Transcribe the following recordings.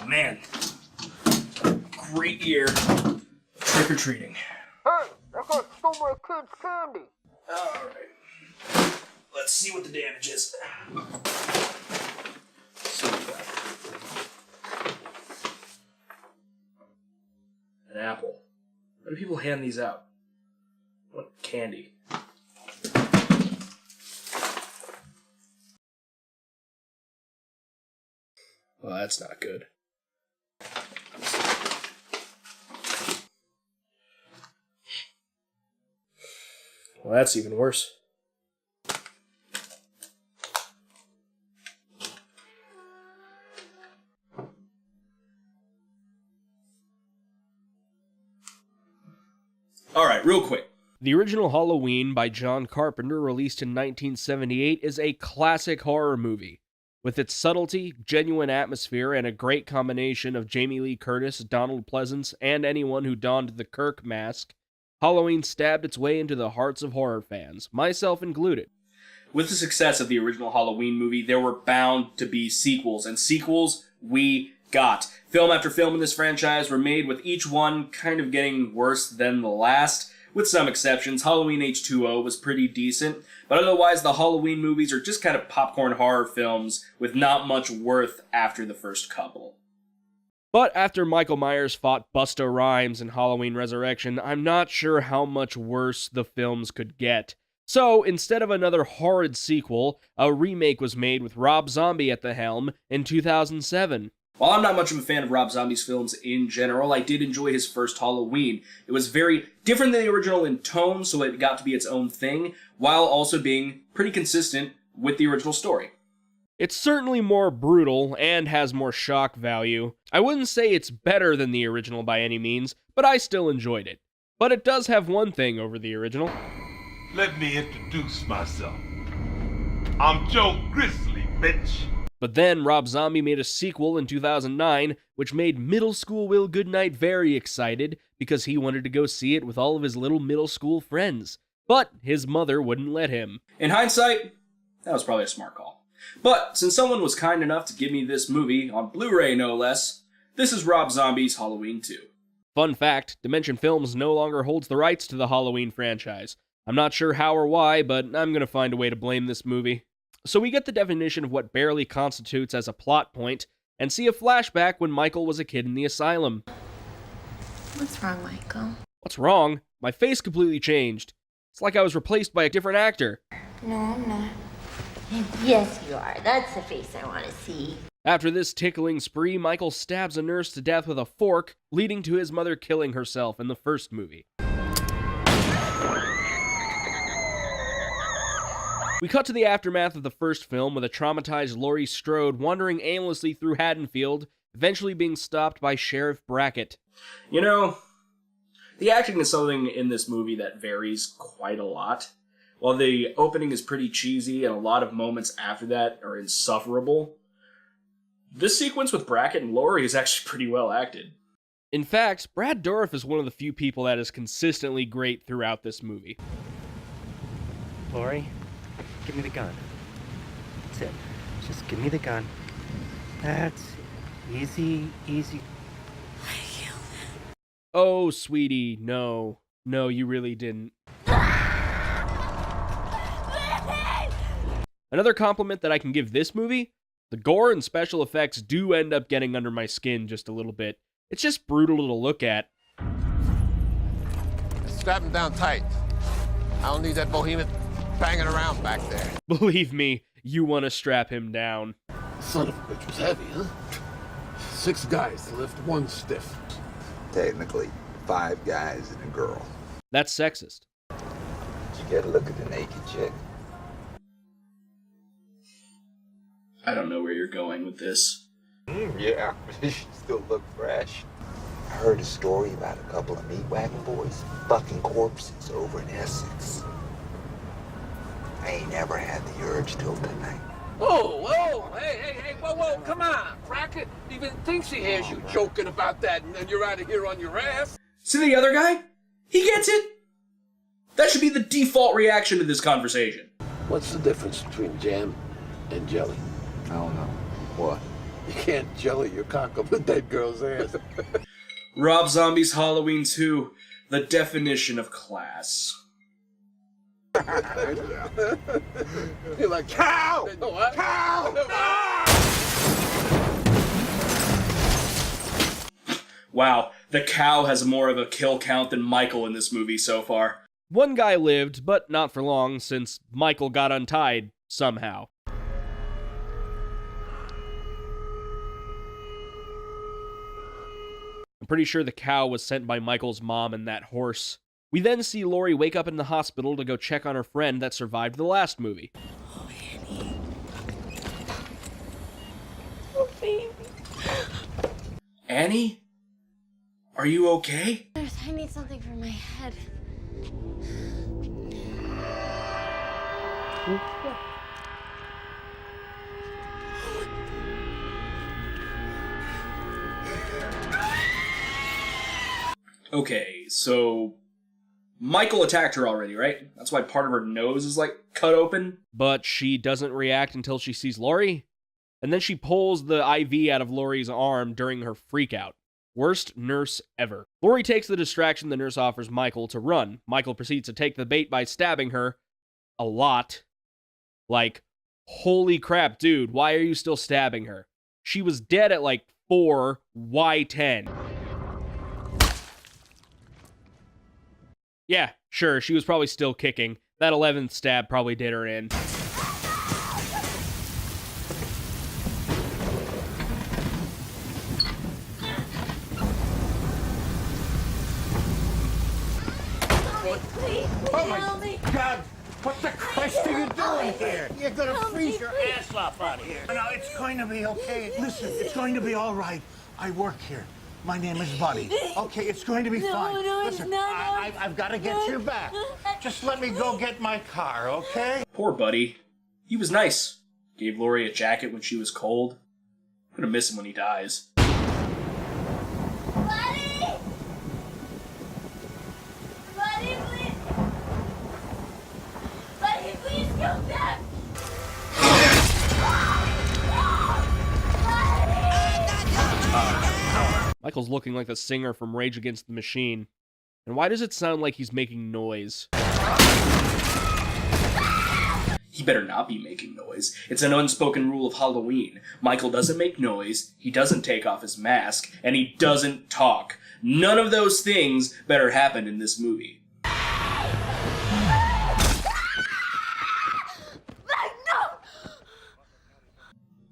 Man, great year trick-or-treating. Hey, that guy stole my kid's candy. Alright. Let's see what the damage is. So we got an apple. Why do people hand these out? What candy? Well, that's not good. Well, that's even worse. Alright, real quick. The original Halloween by John Carpenter, released in 1978, is a classic horror movie. With its subtlety, genuine atmosphere, and a great combination of Jamie Lee Curtis, Donald Pleasance, and anyone who donned the Kirk mask, Halloween stabbed its way into the hearts of horror fans, myself included. With the success of the original Halloween movie, there were bound to be sequels, and sequels we got. Film after film in this franchise were made, with each one kind of getting worse than the last. With some exceptions, Halloween H2O was pretty decent, but otherwise the Halloween movies are just kind of popcorn horror films with not much worth after the first couple. But after Michael Myers fought Busta Rhymes in Halloween Resurrection, I'm not sure how much worse the films could get. So, instead of another horrid sequel, a remake was made with Rob Zombie at the helm in 2007. While I'm not much of a fan of Rob Zombie's films in general, I did enjoy his first Halloween. It was very different than the original in tone, so it got to be its own thing, while also being pretty consistent with the original story. It's certainly more brutal and has more shock value. I wouldn't say it's better than the original by any means, but I still enjoyed it. But it does have one thing over the original. Let me introduce myself. I'm Joe Grizzly, bitch. But then Rob Zombie made a sequel in 2009, which made middle school Will Goodnight very excited because he wanted to go see it with all of his little middle school friends. But his mother wouldn't let him. In hindsight, that was probably a smart call. But since someone was kind enough to give me this movie, on Blu-ray no less, this is Rob Zombie's Halloween 2. Fun fact, Dimension Films no longer holds the rights to the Halloween franchise. I'm not sure how or why, but I'm gonna find a way to blame this movie. So we get the definition of what barely constitutes as a plot point, and see a flashback when Michael was a kid in the asylum. What's wrong, Michael? What's wrong? My face completely changed. It's like I was replaced by a different actor. No, I'm not. Yes, you are. That's the face I want to see. After this tickling spree, Michael stabs a nurse to death with a fork, leading to his mother killing herself in the first movie. We cut to the aftermath of the first film with a traumatized Laurie Strode wandering aimlessly through Haddonfield, eventually being stopped by Sheriff Brackett. You know, the acting is something in this movie that varies quite a lot. While the opening is pretty cheesy and a lot of moments after that are insufferable, this sequence with Brackett and Laurie is actually pretty well acted. In fact, Brad Dourif is one of the few people that is consistently great throughout this movie. Laurie? Give me the gun. That's it. Just give me the gun. That's it. Easy, easy. I killed him. Oh, sweetie, no. No, you really didn't. Another compliment that I can give this movie, the gore and special effects do end up getting under my skin just a little bit. It's just brutal to look at. Strap him down tight. I don't need that behemoth banging around back there. Believe me, you want to strap him down. Son of a bitch was heavy, huh? 6 guys to lift 1 stiff. Technically, 5 guys and a girl. That's sexist. Did you get a look at the naked chick? I don't know where you're going with this. Yeah, she still look fresh. I heard a story about a couple of meat wagon boys fucking corpses over in Essex. I ain't never had the urge till tonight. Oh, hey, whoa, come on. Brackett even thinks he hears you joking about that, and then you're out of here on your ass. See the other guy? He gets it. That should be the default reaction to this conversation. What's the difference between jam and jelly? I don't know. What? You can't jelly your cock up with that girl's ass. Rob Zombie's Halloween 2, the definition of class. You're like, cow! What? Cow! Wow, the cow has more of a kill count than Michael in this movie so far. One guy lived, but not for long, since Michael got untied somehow. I'm pretty sure the cow was sent by Michael's mom and that horse. We then see Laurie wake up in the hospital to go check on her friend that survived the last movie. Oh, Annie. Oh, baby. Annie? Are you okay? I need something for my head. Okay, so Michael attacked her already, right? That's why part of her nose is like cut open. But she doesn't react until she sees Laurie. And then she pulls the IV out of Laurie's arm during her freakout. Worst nurse ever. Laurie takes the distraction the nurse offers Michael to run. Michael proceeds to take the bait by stabbing her a lot. Like, holy crap, dude, why are you still stabbing her? She was dead at like 4, why 10? Yeah, sure, she was probably still kicking. That 11th stab probably did her in. Oh my God! What the Christ are you doing here? You're gonna freeze your ass off out of here. No, it's going to be okay. Listen, it's going to be all right. I work here. My name is Buddy. Okay, it's going to be fine. Listen, I've got to get you back. Just let me go get my car, okay? Poor Buddy. He was nice. Gave Laurie a jacket when she was cold. I'm gonna miss him when he dies. Buddy! Buddy, please! Buddy, please come back! Michael's looking like the singer from Rage Against the Machine. And why does it sound like he's making noise? He better not be making noise. It's an unspoken rule of Halloween. Michael doesn't make noise, he doesn't take off his mask, and he doesn't talk. None of those things better happen in this movie.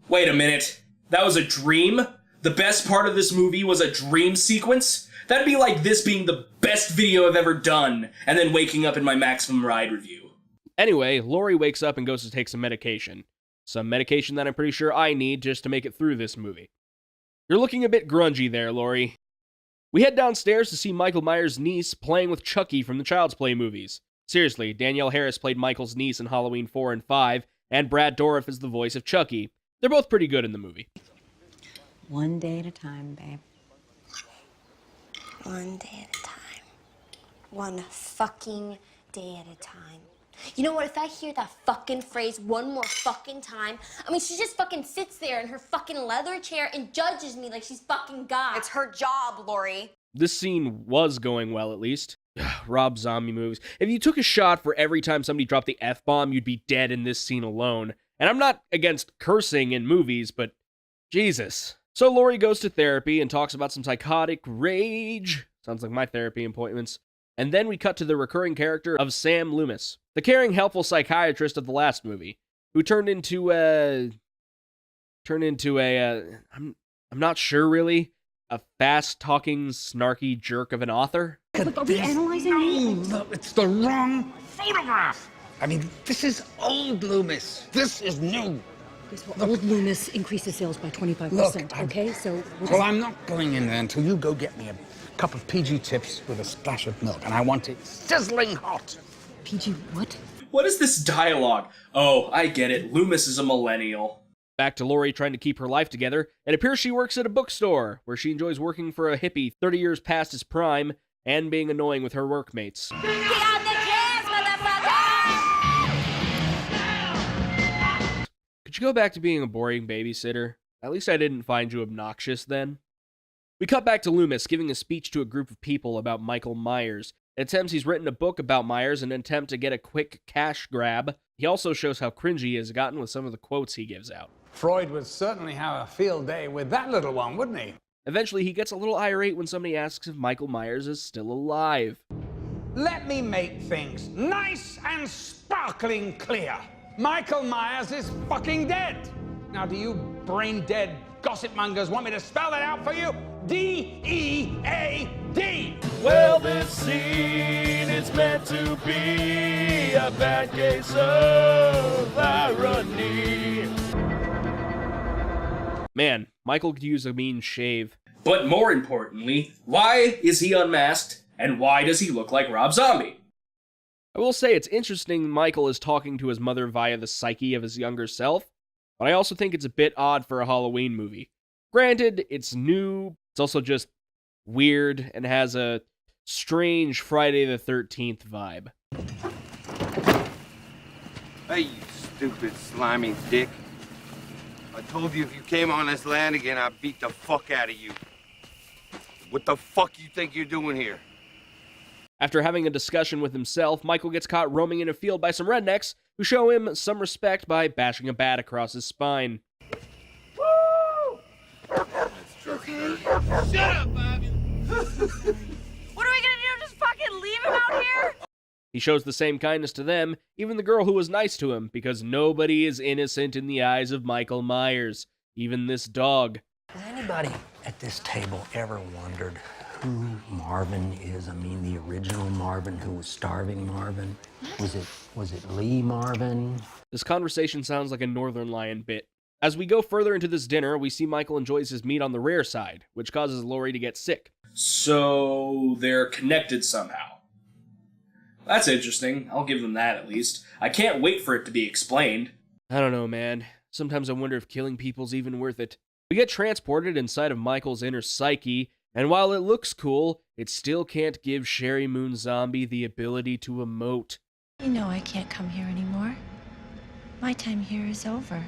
Wait a minute. That was a dream? The best part of this movie was a dream sequence? That'd be like this being the best video I've ever done, and then waking up in my Maximum Ride review. Anyway, Laurie wakes up and goes to take some medication. Some medication that I'm pretty sure I need just to make it through this movie. You're looking a bit grungy there, Laurie. We head downstairs to see Michael Myers' niece playing with Chucky from the Child's Play movies. Seriously, Danielle Harris played Michael's niece in Halloween 4 and 5, and Brad Dourif is the voice of Chucky. They're both pretty good in the movie. One day at a time, babe. One day at a time. One fucking day at a time. You know what? If I hear that fucking phrase one more fucking time, I mean, she just fucking sits there in her fucking leather chair and judges me like she's fucking God. It's her job, Laurie. This scene was going well, at least. Rob Zombie movies. If you took a shot for every time somebody dropped the F-bomb, you'd be dead in this scene alone. And I'm not against cursing in movies, but Jesus. So Laurie goes to therapy and talks about some psychotic rage. Sounds like my therapy appointments. And then we cut to the recurring character of Sam Loomis, the caring, helpful psychiatrist of the last movie, who turned into I'm not sure really, a fast-talking, snarky jerk of an author. Look, are we analyzing me? No, it's the wrong photograph. I mean, this is old Loomis. This is new. Yes, well, old Loomis increases sales by 25%, Look, okay? So... Well, I'm not going in there until you go get me a cup of PG Tips with a splash of milk, and I want it sizzling hot. PG what? What is this dialogue? Oh, I get it. Loomis is a millennial. Back to Laurie trying to keep her life together. It appears she works at a bookstore, where she enjoys working for a hippie 30 years past his prime, and being annoying with her workmates. Get out the gas, motherfucker! Could you go back to being a boring babysitter? At least I didn't find you obnoxious then. We cut back to Loomis giving a speech to a group of people about Michael Myers. It attempts he's written a book about Myers in an attempt to get a quick cash grab. He also shows how cringy he has gotten with some of the quotes he gives out. Freud would certainly have a field day with that little one, wouldn't he? Eventually, he gets a little irate when somebody asks if Michael Myers is still alive. Let me make things nice and sparkling clear. Michael Myers is fucking dead. Now, do you brain-dead gossip mongers want me to spell that out for you? D-E-A-D! Well, this scene is meant to be a bad case of irony. Man, Michael could use a mean shave. But more importantly, why is he unmasked, and why does he look like Rob Zombie? I will say it's interesting Michael is talking to his mother via the psyche of his younger self, but I also think it's a bit odd for a Halloween movie. Granted, it's new, it's also just weird, and has a strange Friday the 13th vibe. Hey, you stupid, slimy dick. I told you if you came on this land again, I'd beat the fuck out of you. What the fuck you think you're doing here? After having a discussion with himself, Michael gets caught roaming in a field by some rednecks who show him some respect by bashing a bat across his spine. Woo! Okay. Shut up, Bobby! What are we gonna do? Just fucking leave him out here? He shows the same kindness to them, even the girl who was nice to him, because nobody is innocent in the eyes of Michael Myers, even this dog. Has anybody at this table ever wondered who Marvin is? I mean, the original Marvin who was starving Marvin? Was it Lee Marvin? This conversation sounds like a Northern Lion bit. As we go further into this dinner, we see Michael enjoys his meat on the rare side, which causes Laurie to get sick. So they're connected somehow. That's interesting. I'll give them that at least. I can't wait for it to be explained. I don't know, man. Sometimes I wonder if killing people's even worth it. We get transported inside of Michael's inner psyche, and while it looks cool, it still can't give Sherry Moon Zombie the ability to emote. You know I can't come here anymore. My time here is over.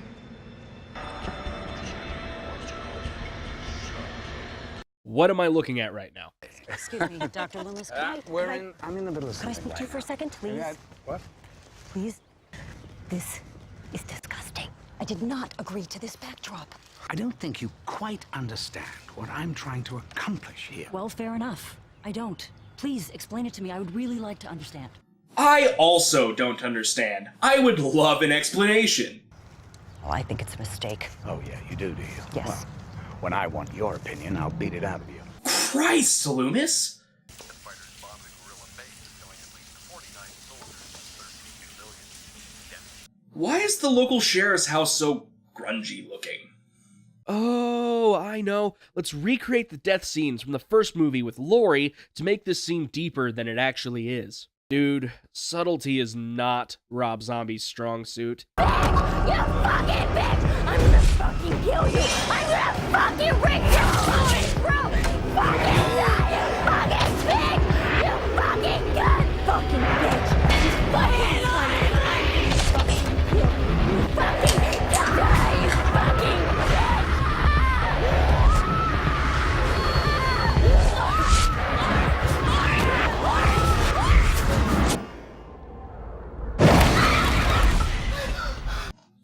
What am I looking at right now? Excuse me, Dr. Loomis. I'm in the middle of Could I something. speak to you for a second, please? What? Please? This is disgusting. I did not agree to this backdrop. I don't think you quite understand what I'm trying to accomplish here. Well, fair enough. I don't. Please explain it to me. I would really like to understand. I also don't understand. I would love an explanation. Well, I think it's a mistake. Oh, yeah, you do you? Yes. Well, when I want your opinion, I'll beat it out of you. Christ, Loomis! Why is the local sheriff's house so grungy looking? Oh, I know. Let's recreate the death scenes from the first movie with Laurie to make this scene deeper than it actually is. Dude, subtlety is not Rob Zombie's strong suit. You fucking bitch! I'm gonna fucking kill you! I'm gonna fucking rip your fucking throat! Fucking die, you fucking pig! You fucking gun! Fucking bitch! You fucking fucking kill you! You fucking die, you fucking bitch!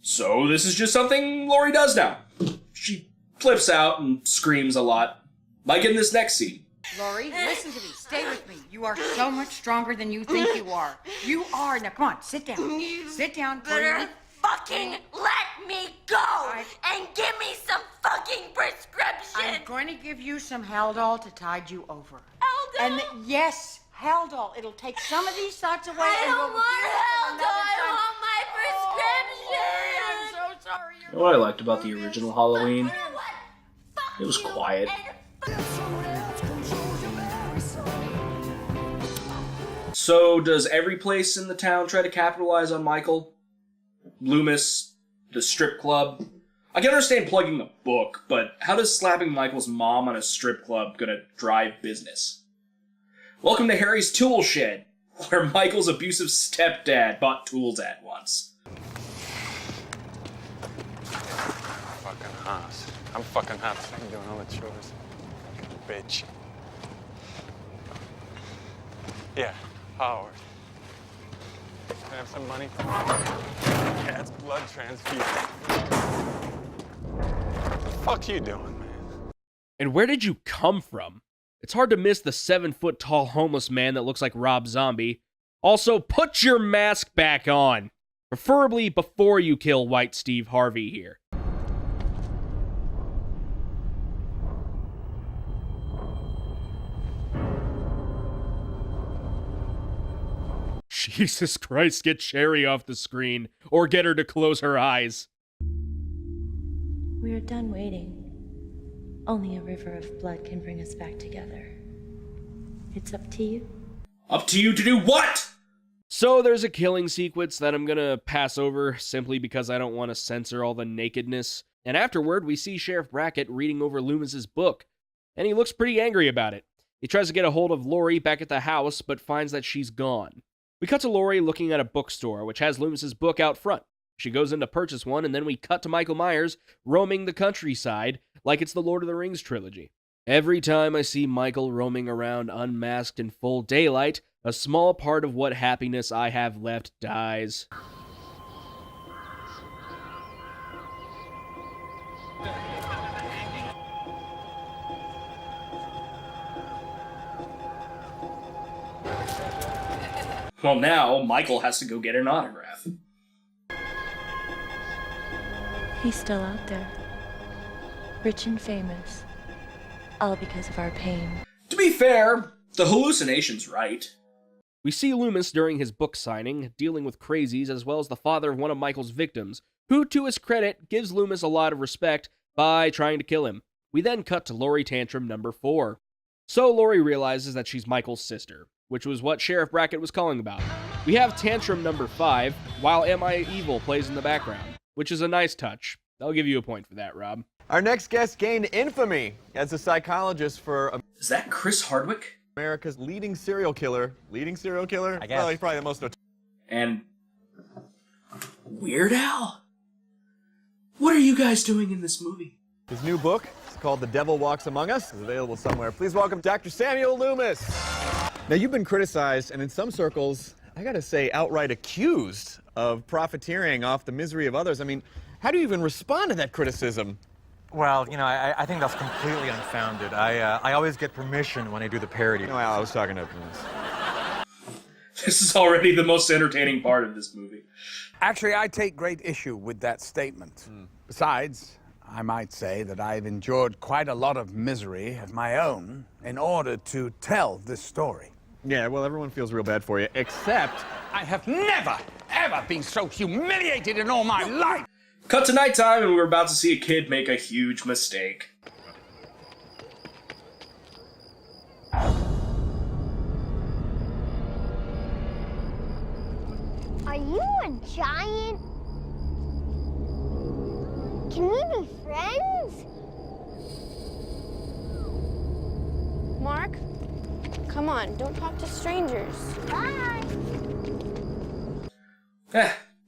So this is just something Laurie does now. She flips out and screams a lot. Like in this next scene. Laurie, listen to me. Stay with me. You are so much stronger than you think you are. You are. Now, come on. Sit down. Sit down. Better fucking let me go and give me some fucking prescription. I'm going to give you some Haldol to tide you over. Haldol? And yes, Haldol. It'll take some of these thoughts away. I and don't we'll want do it Haldol. I another time. want my prescription. I'm so sorry. You know what I liked about the original Halloween? It was quiet. So does every place in the town try to capitalize on Michael? Loomis, the strip club? I can understand plugging the book, but how does slapping Michael's mom on a strip club gonna drive business? Welcome to Harry's Tool Shed, where Michael's abusive stepdad bought tools at once. Fucking ass. I'm fucking hot. I'm doing all the chores. Fucking bitch. Yeah, Howard. Can I have some money for my cat's blood transfusion? What the fuck you doing, man? And where did you come from? It's hard to miss the 7-foot-tall homeless man that looks like Rob Zombie. Also, put your mask back on. Preferably before you kill White Steve Harvey here. Jesus Christ, get Sherry off the screen, or get her to close her eyes. We're done waiting. Only a river of blood can bring us back together. It's up to you. Up to you to do what? So there's a killing sequence that I'm gonna pass over simply because I don't want to censor all the nakedness. And afterward, we see Sheriff Brackett reading over Loomis's book, and he looks pretty angry about it. He tries to get a hold of Lori back at the house, but finds that she's gone. We cut to Lori looking at a bookstore, which has Loomis's book out front. She goes in to purchase one, and then we cut to Michael Myers roaming the countryside like it's the Lord of the Rings trilogy. Every time I see Michael roaming around unmasked in full daylight, a small part of what happiness I have left dies. Well, now Michael has to go get an autograph. He's still out there. Rich and famous. All because of our pain. To be fair, the hallucination's right. We see Loomis during his book signing, dealing with crazies as well as the father of one of Michael's victims, who, to his credit, gives Loomis a lot of respect by trying to kill him. We then cut to Lori Tantrum number 4. So Lori realizes that she's Michael's sister, which was what Sheriff Brackett was calling about. We have Tantrum number 5, while Am I Evil plays in the background, which is a nice touch. I'll give you a point for that, Rob. Our next guest gained infamy as a psychologist for... Is that Chris Hardwick? America's leading serial killer. Leading serial killer? I guess. Well, he's probably the most... And... Weird Al? What are you guys doing in this movie? His new book, it's called The Devil Walks Among Us, is available somewhere. Please welcome Dr. Samuel Loomis. Now, you've been criticized, and in some circles, I gotta say, outright accused of profiteering off the misery of others. I mean, how do you even respond to that criticism? Well, you know, I think that's completely unfounded. I always get permission when I do the parody. No, I was talking to... This is already the most entertaining part of this movie. Actually, I take great issue with that statement. Besides, I might say that I've endured quite a lot of misery of my own in order to tell this story. Yeah, well, everyone feels real bad for you, except... I have never, ever been so humiliated in all my life! Cut to nighttime, and we're about to see a kid make a huge mistake. Are you a giant? Can we be friends? Mark, come on, don't talk to strangers. Bye.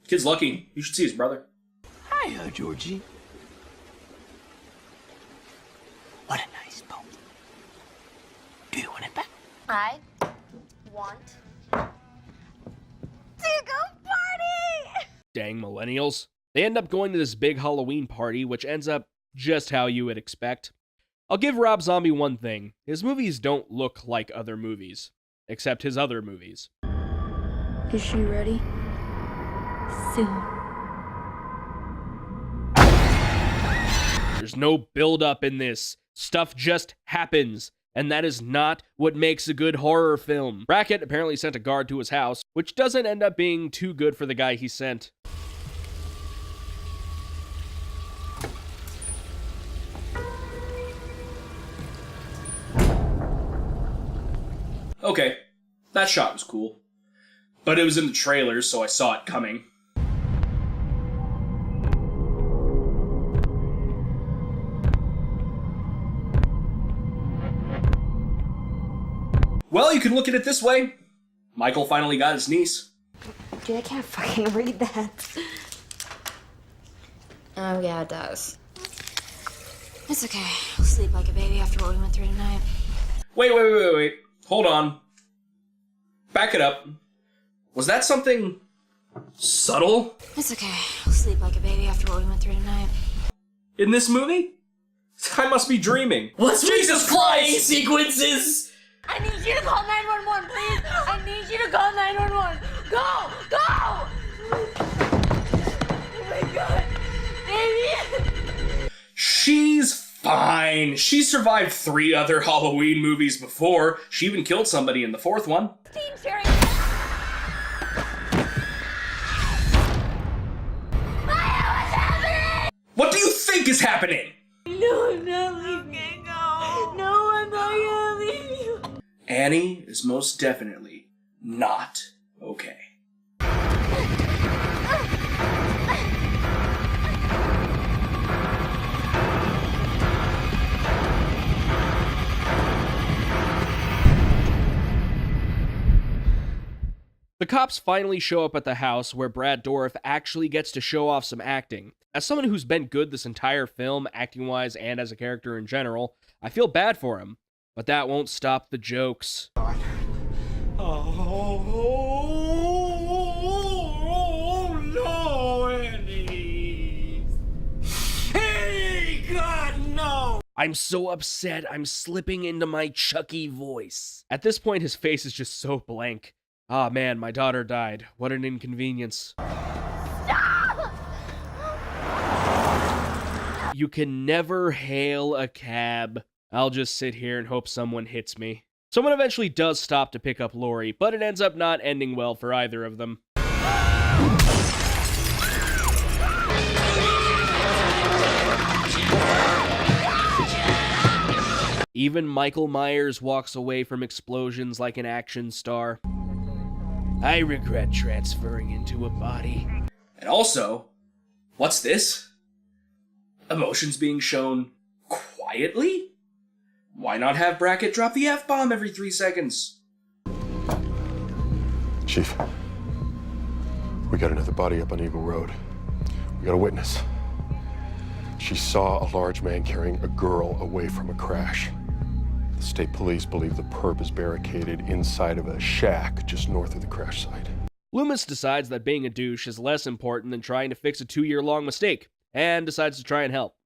Kid's lucky. You should see his brother. Hiya, Georgie. What a nice boat. Do you want it back? I want to go party! Dang millennials. They end up going to this big Halloween party, which ends up just how you would expect. I'll give Rob Zombie one thing. His movies don't look like other movies. Except his other movies. Is she ready? Soon. There's no build-up in this. Stuff just happens. And that is not what makes a good horror film. Brackett apparently sent a guard to his house, which doesn't end up being too good for the guy he sent. Okay, that shot was cool. But it was in the trailers, so I saw it coming. Well, you can look at it this way. Michael finally got his niece. Dude, I can't fucking read that. Oh, yeah, it does. It's okay. I'll sleep like a baby after what we went through tonight. Wait. Hold on. Back it up. Was that something subtle? It's okay. I'll sleep like a baby after what we went through tonight. In this movie? I must be dreaming. What's Jesus flying Christ! sequences? I need you to call 911, please. I need you to call 911. Go! Oh my God. Baby. She's fine. She survived 3 other Halloween movies before. She even killed somebody in the 4th one. Team sharing. What do you think is happening? No, I'm not leaving. No, I'm not gonna leave you. Annie is most definitely not okay. The cops finally show up at the house where Brad Dourif actually gets to show off some acting. As someone who's been good this entire film, acting-wise and as a character in general, I feel bad for him. But that won't stop the jokes. Oh no, Andy! Hey, God, no! I'm so upset, I'm slipping into my Chucky voice. At this point, his face is just so blank. Ah, man, my daughter died. What an inconvenience. Stop! You can never hail a cab. I'll just sit here and hope someone hits me. Someone eventually does stop to pick up Lori, but it ends up not ending well for either of them. Even Michael Myers walks away from explosions like an action star. I regret transferring into a body. And also, what's this? Emotions being shown quietly? Why not have Brackett drop the F-bomb every 3 seconds? Chief, we got another body up on Eagle Road. We got a witness. She saw a large man carrying a girl away from a crash. The state police believe the perp is barricaded inside of a shack just north of the crash site. Loomis decides that being a douche is less important than trying to fix a 2-year-long mistake, and decides to try and help.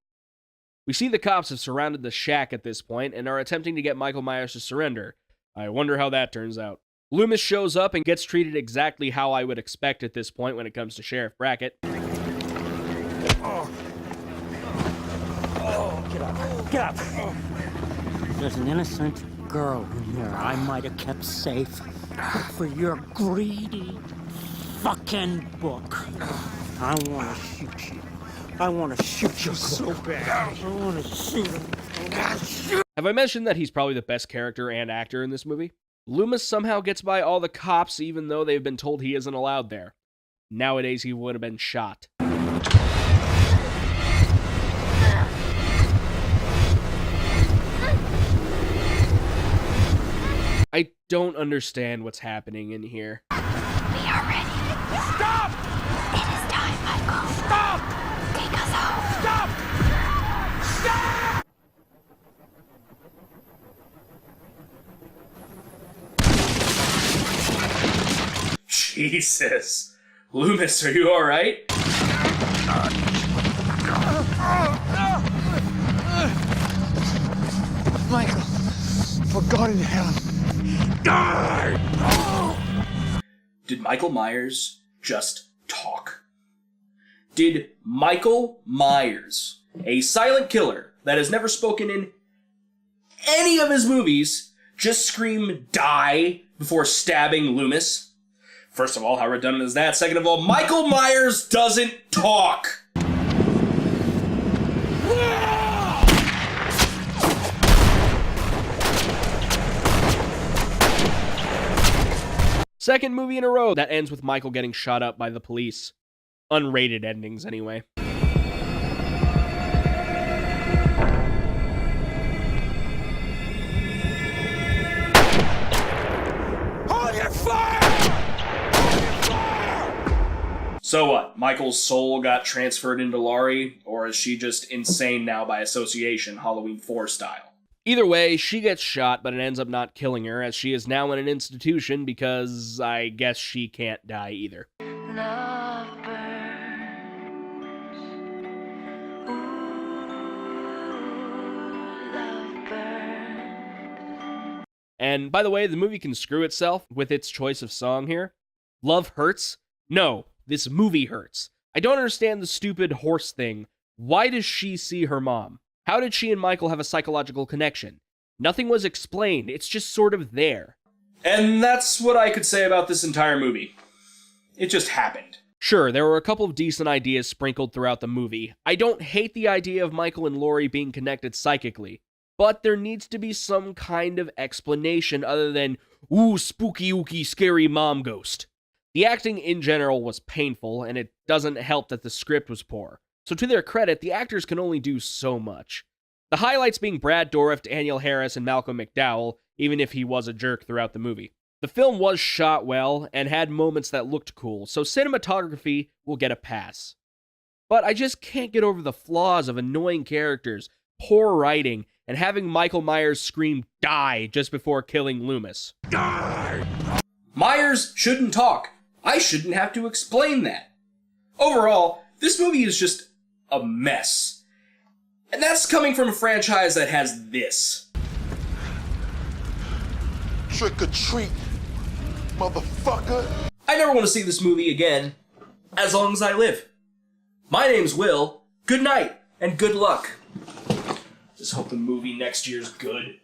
We see the cops have surrounded the shack at this point and are attempting to get Michael Myers to surrender. I wonder how that turns out. Loomis shows up and gets treated exactly how I would expect at this point when it comes to Sheriff Brackett. Get up. Get up. There's an innocent girl in here I might have kept safe. But for your greedy fucking book, I want to shoot you. I want to shoot you so bad. I want to shoot him. Have I mentioned that he's probably the best character and actor in this movie? Loomis somehow gets by all the cops even though they've been told he isn't allowed there. Nowadays he would have been shot. I don't understand what's happening in here. We are ready. Stop! It is time, Michael. Stop! Take us home. Stop! Stop! Jesus. Loomis, are you alright? Michael, for God in heaven, die! Did Michael Myers just talk? Did Michael Myers, a silent killer that has never spoken in any of his movies, just scream die before stabbing Loomis? First of all, how redundant is that? Second of all, Michael Myers doesn't talk! Second movie in a row that ends with Michael getting shot up by the police. Unrated endings, anyway. Hold your fire! Hold your fire! So what? Michael's soul got transferred into Laurie, or is she just insane now by association, Halloween 4 style? Either way, she gets shot, but it ends up not killing her, as she is now in an institution because I guess she can't die either. And by the way, the movie can screw itself with its choice of song here. Love hurts? No, this movie hurts. I don't understand the stupid horse thing. Why does she see her mom? How did she and Michael have a psychological connection? Nothing was explained, it's just sort of there. And that's what I could say about this entire movie. It just happened. Sure, there were a couple of decent ideas sprinkled throughout the movie. I don't hate the idea of Michael and Laurie being connected psychically, but there needs to be some kind of explanation other than, ooh, spooky ooky scary mom ghost. The acting in general was painful, and it doesn't help that the script was poor. So to their credit, the actors can only do so much. The highlights being Brad Dourif, Danielle Harris, and Malcolm McDowell, even if he was a jerk throughout the movie. The film was shot well, and had moments that looked cool, so cinematography will get a pass. But I just can't get over the flaws of annoying characters, poor writing, and having Michael Myers scream "die" just before killing Loomis. Die! Myers shouldn't talk. I shouldn't have to explain that. Overall, this movie is just a mess. And that's coming from a franchise that has this. Trick or treat, motherfucker. I never want to see this movie again, as long as I live. My name's Will. Good night, and good luck. Just hope the movie next year's good.